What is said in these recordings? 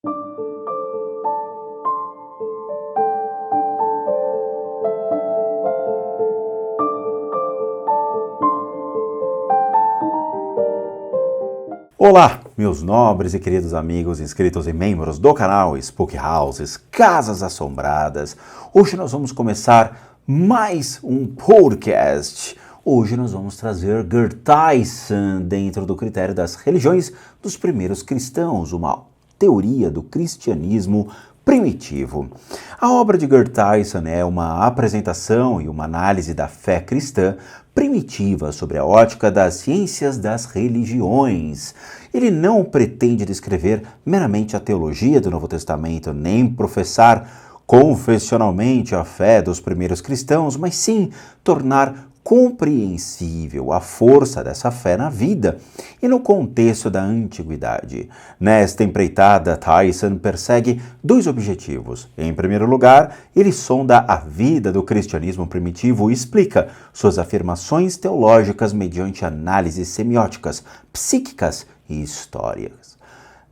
Olá, meus nobres e queridos amigos inscritos e membros do canal Spook Houses, Casas Assombradas. Hoje nós vamos começar mais um podcast. Hoje nós vamos trazer Gerd Theissen dentro do critério das religiões dos primeiros cristãos, uma teoria do cristianismo primitivo. A obra de Gerd Theissen é uma apresentação e uma análise da fé cristã primitiva sobre a ótica das ciências das religiões. Ele não pretende descrever meramente a teologia do Novo Testamento, nem professar confessionalmente a fé dos primeiros cristãos, mas sim tornar compreensível a força dessa fé na vida e no contexto da antiguidade. Nesta empreitada, Theissen persegue dois objetivos. Em primeiro lugar, ele sonda a vida do cristianismo primitivo e explica suas afirmações teológicas mediante análises semióticas, psíquicas e históricas.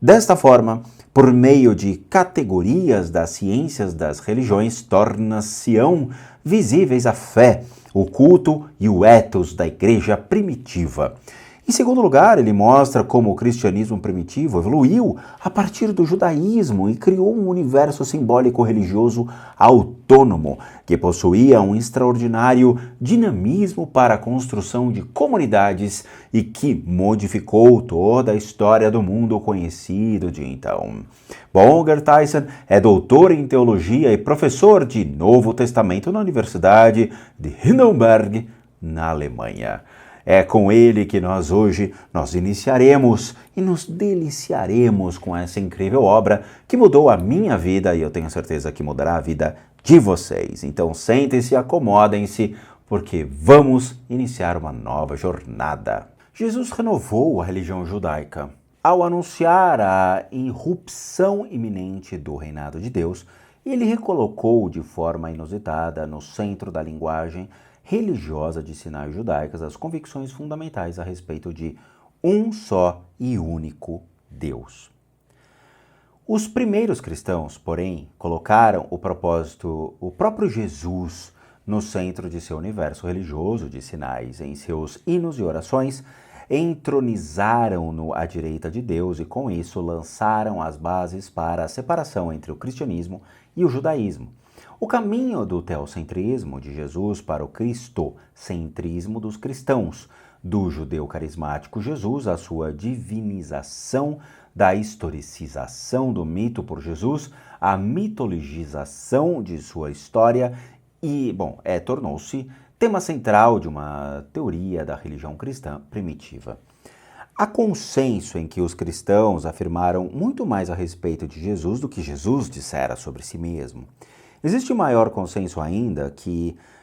Desta forma, por meio de categorias das ciências das religiões, torna-se-ão visíveis a fé, o culto e o ethos da igreja primitiva. Em segundo lugar, ele mostra como o cristianismo primitivo evoluiu a partir do judaísmo e criou um universo simbólico religioso autônomo, que possuía um extraordinário dinamismo para a construção de comunidades e que modificou toda a história do mundo conhecido de então. Bom, Gerd Theissen é doutor em teologia e professor de Novo Testamento na Universidade de Heidelberg, na Alemanha. É com ele que hoje nós iniciaremos e nos deliciaremos com essa incrível obra que mudou a minha vida e eu tenho certeza que mudará a vida de vocês. Então sentem-se e acomodem-se, porque vamos iniciar uma nova jornada. Jesus renovou a religião judaica ao anunciar a irrupção iminente do reinado de Deus. Ele recolocou de forma inusitada no centro da linguagem religiosa de sinais judaicas as convicções fundamentais a respeito de um só e único Deus. Os primeiros cristãos, porém, colocaram o próprio Jesus no centro de seu universo religioso de sinais. Em seus hinos e orações, entronizaram-no à direita de Deus e, com isso, lançaram as bases para a separação entre o cristianismo e o judaísmo. O caminho do teocentrismo de Jesus para o cristocentrismo dos cristãos, do judeu carismático Jesus à sua divinização, da historicização do mito por Jesus, à mitologização de sua história e, tornou-se tema central de uma teoria da religião cristã primitiva. Há consenso em que os cristãos afirmaram muito mais a respeito de Jesus do que Jesus dissera sobre si mesmo. Existe maior consenso ainda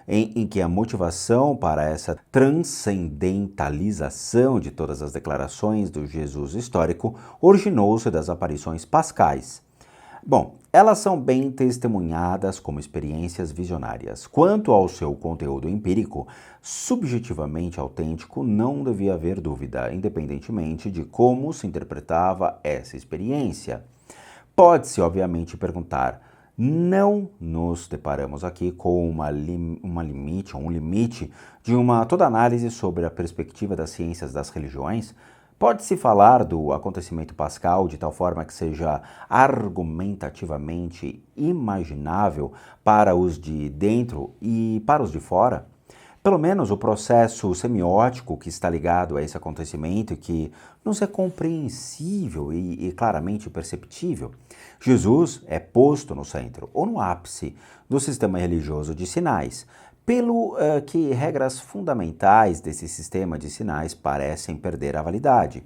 em que a motivação para essa transcendentalização de todas as declarações do Jesus histórico originou-se das aparições pascais. Elas são bem testemunhadas como experiências visionárias. Quanto ao seu conteúdo empírico, subjetivamente autêntico, não devia haver dúvida, independentemente de como se interpretava essa experiência. Pode-se, obviamente, perguntar: não nos deparamos aqui com um limite de toda análise sobre a perspectiva das ciências das religiões? Pode-se falar do acontecimento pascal de tal forma que seja argumentativamente imaginável para os de dentro e para os de fora? Pelo menos o processo semiótico que está ligado a esse acontecimento e que nos é compreensível e claramente perceptível. Jesus é posto no centro, ou no ápice, do sistema religioso de sinais, pelo que regras fundamentais desse sistema de sinais parecem perder a validade.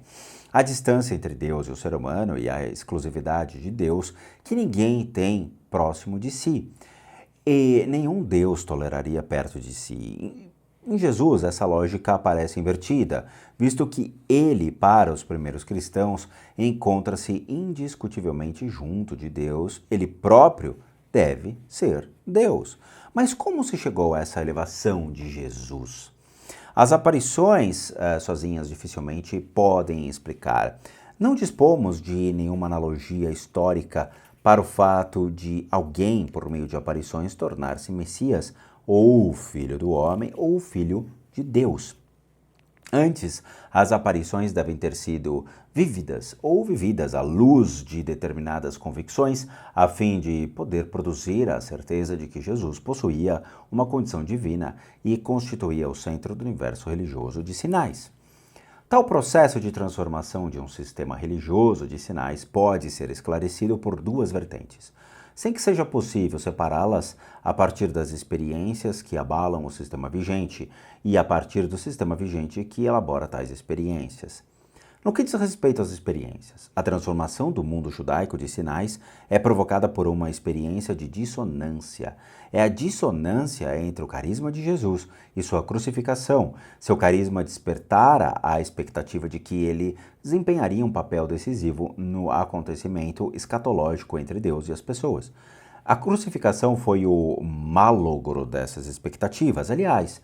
A distância entre Deus e o ser humano e a exclusividade de Deus que ninguém tem próximo de si. E nenhum Deus toleraria perto de si. Em Jesus, essa lógica aparece invertida, visto que ele, para os primeiros cristãos, encontra-se indiscutivelmente junto de Deus, ele próprio deve ser Deus. Mas como se chegou a essa elevação de Jesus? As aparições sozinhas dificilmente podem explicar. Não dispomos de nenhuma analogia histórica para o fato de alguém, por meio de aparições, tornar-se Messias, ou Filho do Homem, ou Filho de Deus. Antes, as aparições devem ter sido vívidas ou vividas à luz de determinadas convicções, a fim de poder produzir a certeza de que Jesus possuía uma condição divina e constituía o centro do universo religioso de sinais. Tal processo de transformação de um sistema religioso de sinais pode ser esclarecido por duas vertentes, sem que seja possível separá-las a partir das experiências que abalam o sistema vigente e a partir do sistema vigente que elabora tais experiências. No que diz respeito às experiências, a transformação do mundo judaico de sinais é provocada por uma experiência de dissonância. É a dissonância entre o carisma de Jesus e sua crucificação. Seu carisma despertara a expectativa de que ele desempenharia um papel decisivo no acontecimento escatológico entre Deus e as pessoas. A crucificação foi o malogro dessas expectativas, aliás,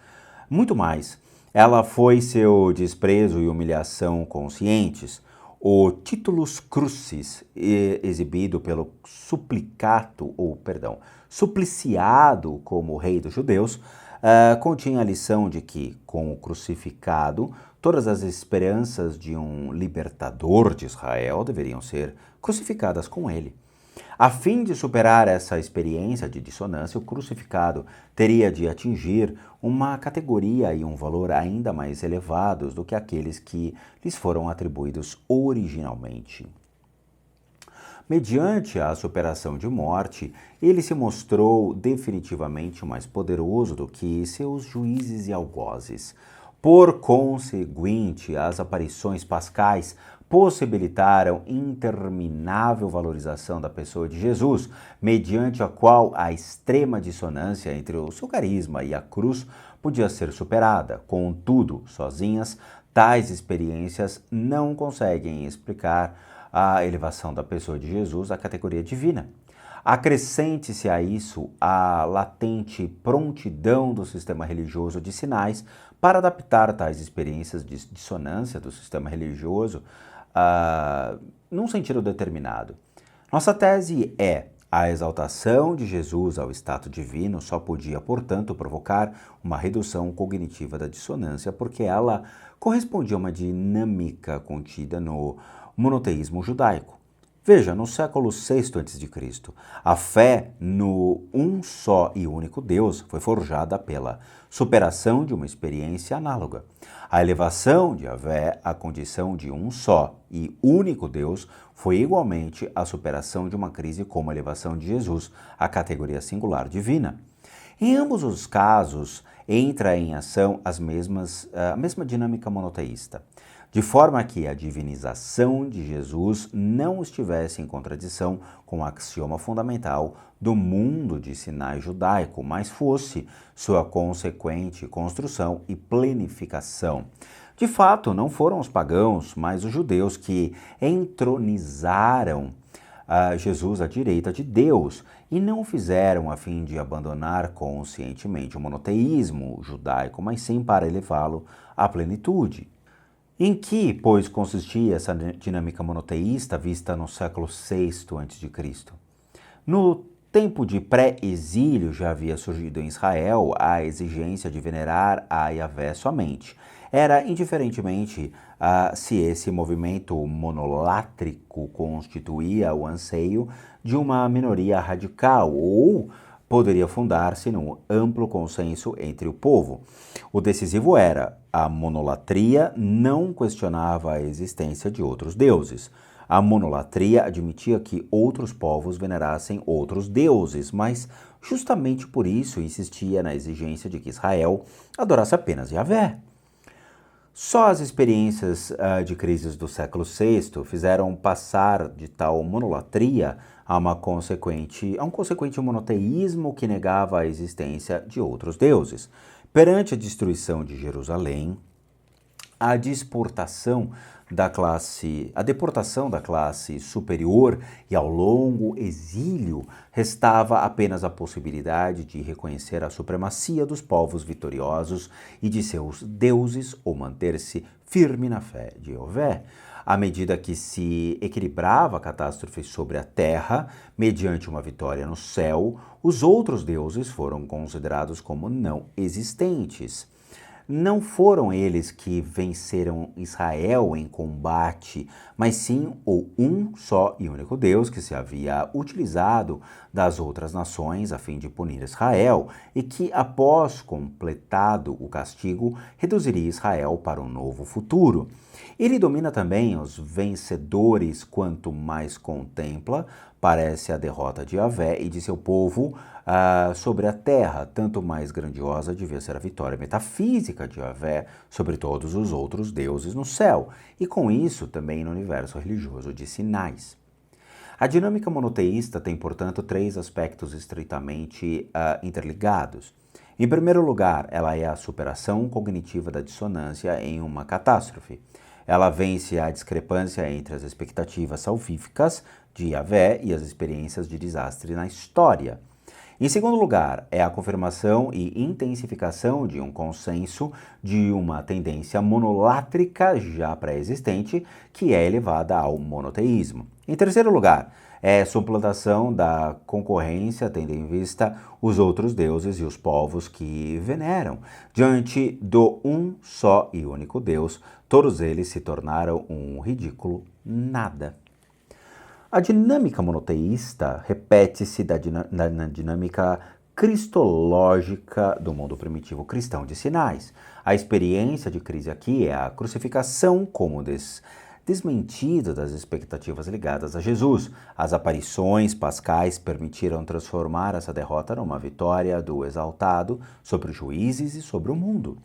muito mais. Ela foi seu desprezo e humilhação conscientes. O titulus crucis, exibido pelo supliciado como rei dos judeus, continha a lição de que, com o crucificado, todas as esperanças de um libertador de Israel deveriam ser crucificadas com ele. A fim de superar essa experiência de dissonância, o crucificado teria de atingir uma categoria e um valor ainda mais elevados do que aqueles que lhes foram atribuídos originalmente. Mediante a superação de morte, ele se mostrou definitivamente mais poderoso do que seus juízes e algozes. Por conseguinte, as aparições pascais possibilitaram interminável valorização da pessoa de Jesus, mediante a qual a extrema dissonância entre o seu carisma e a cruz podia ser superada. Contudo, sozinhas, tais experiências não conseguem explicar a elevação da pessoa de Jesus à categoria divina. Acrescente-se a isso a latente prontidão do sistema religioso de sinais para adaptar tais experiências de dissonância do sistema religioso num sentido determinado. Nossa tese é: a exaltação de Jesus ao status divino só podia, portanto, provocar uma redução cognitiva da dissonância, porque ela correspondia a uma dinâmica contida no monoteísmo judaico. Veja, no século VI a.C., a fé no um só e único Deus foi forjada pela superação de uma experiência análoga. A elevação de Yahvé à condição de um só e único Deus foi igualmente a superação de uma crise como a elevação de Jesus à categoria singular divina. Em ambos os casos, entra em ação a mesma dinâmica monoteísta, de forma que a divinização de Jesus não estivesse em contradição com o axioma fundamental do mundo de sinais judaico, mas fosse sua consequente construção e planificação. De fato, não foram os pagãos, mas os judeus que entronizaram Jesus à direita de Deus e não o fizeram a fim de abandonar conscientemente o monoteísmo judaico, mas sim para elevá-lo à plenitude. Em que, pois, consistia essa dinâmica monoteísta vista no século VI a.C.? No tempo de pré-exílio já havia surgido em Israel a exigência de venerar a Yahvé somente. Era indiferentemente se esse movimento monolátrico constituía o anseio de uma minoria radical ou poderia fundar-se num amplo consenso entre o povo. O decisivo era: a monolatria não questionava a existência de outros deuses. A monolatria admitia que outros povos venerassem outros deuses, mas justamente por isso insistia na exigência de que Israel adorasse apenas Yahvé. Só as experiências de crises do século VI fizeram passar de tal monolatria a um consequente monoteísmo que negava a existência de outros deuses. Perante a destruição de Jerusalém, a deportação da classe superior e ao longo exílio, restava apenas a possibilidade de reconhecer a supremacia dos povos vitoriosos e de seus deuses ou manter-se firme na fé de Yahvé. à medida que se equilibrava a catástrofe sobre a terra, mediante uma vitória no céu, os outros deuses foram considerados como não existentes. Não foram eles que venceram Israel em combate, mas sim o um só e único Deus que se havia utilizado das outras nações a fim de punir Israel e que, após completado o castigo, reduziria Israel para um novo futuro. Ele domina também os vencedores quanto mais contempla, parece a derrota de Yahvé e de seu povo sobre a terra, tanto mais grandiosa devia ser a vitória metafísica de Yahvé sobre todos os outros deuses no céu, e com isso também no universo religioso de Sinais. A dinâmica monoteísta tem, portanto, três aspectos estritamente interligados. Em primeiro lugar, ela é a superação cognitiva da dissonância em uma catástrofe. Ela vence a discrepância entre as expectativas salvíficas de Yahvé e as experiências de desastre na história. Em segundo lugar, é a confirmação e intensificação de um consenso de uma tendência monolátrica já pré-existente, que é elevada ao monoteísmo. Em terceiro lugar, é suplantação da concorrência, tendo em vista os outros deuses e os povos que veneram. Diante do um só e único Deus, todos eles se tornaram um ridículo nada. A dinâmica monoteísta repete-se na dinâmica cristológica do mundo primitivo cristão de Sinais. A experiência de crise aqui é a crucificação como desmentido das expectativas ligadas a Jesus. As aparições pascais permitiram transformar essa derrota numa vitória do exaltado sobre os juízes e sobre o mundo.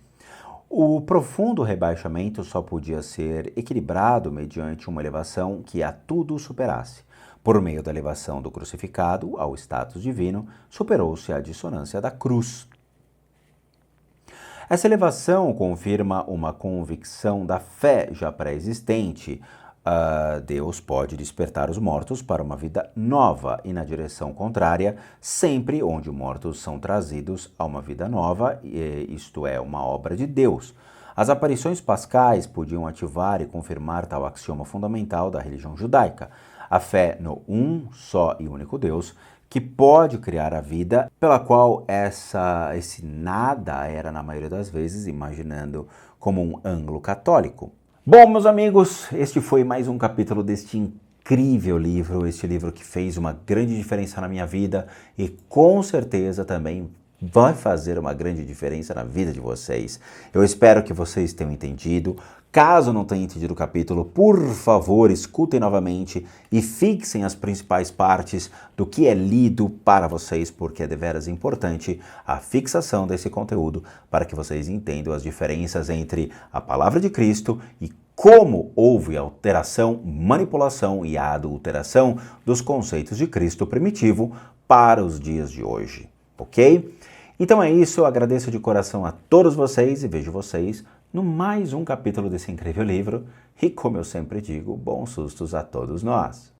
O profundo rebaixamento só podia ser equilibrado mediante uma elevação que a tudo superasse. Por meio da elevação do crucificado ao status divino, superou-se a dissonância da cruz. Essa elevação confirma uma convicção da fé já pré-existente. Deus pode despertar os mortos para uma vida nova e na direção contrária, sempre onde mortos são trazidos a uma vida nova, isto é, uma obra de Deus. As aparições pascais podiam ativar e confirmar tal axioma fundamental da religião judaica, a fé no um só e único Deus, que pode criar a vida, pela qual esse nada era, na maioria das vezes, imaginando como um ângulo católico. Bom, meus amigos, este foi mais um capítulo deste incrível livro, este livro que fez uma grande diferença na minha vida e com certeza também vai fazer uma grande diferença na vida de vocês. Eu espero que vocês tenham entendido. Caso não tenham entendido o capítulo, por favor, escutem novamente e fixem as principais partes do que é lido para vocês, porque é deveras importante a fixação desse conteúdo para que vocês entendam as diferenças entre a palavra de Cristo e como houve alteração, manipulação e adulteração dos conceitos de Cristo primitivo para os dias de hoje, ok? Então é isso, eu agradeço de coração a todos vocês e vejo vocês no mais um capítulo desse incrível livro. E como eu sempre digo, bons sustos a todos nós.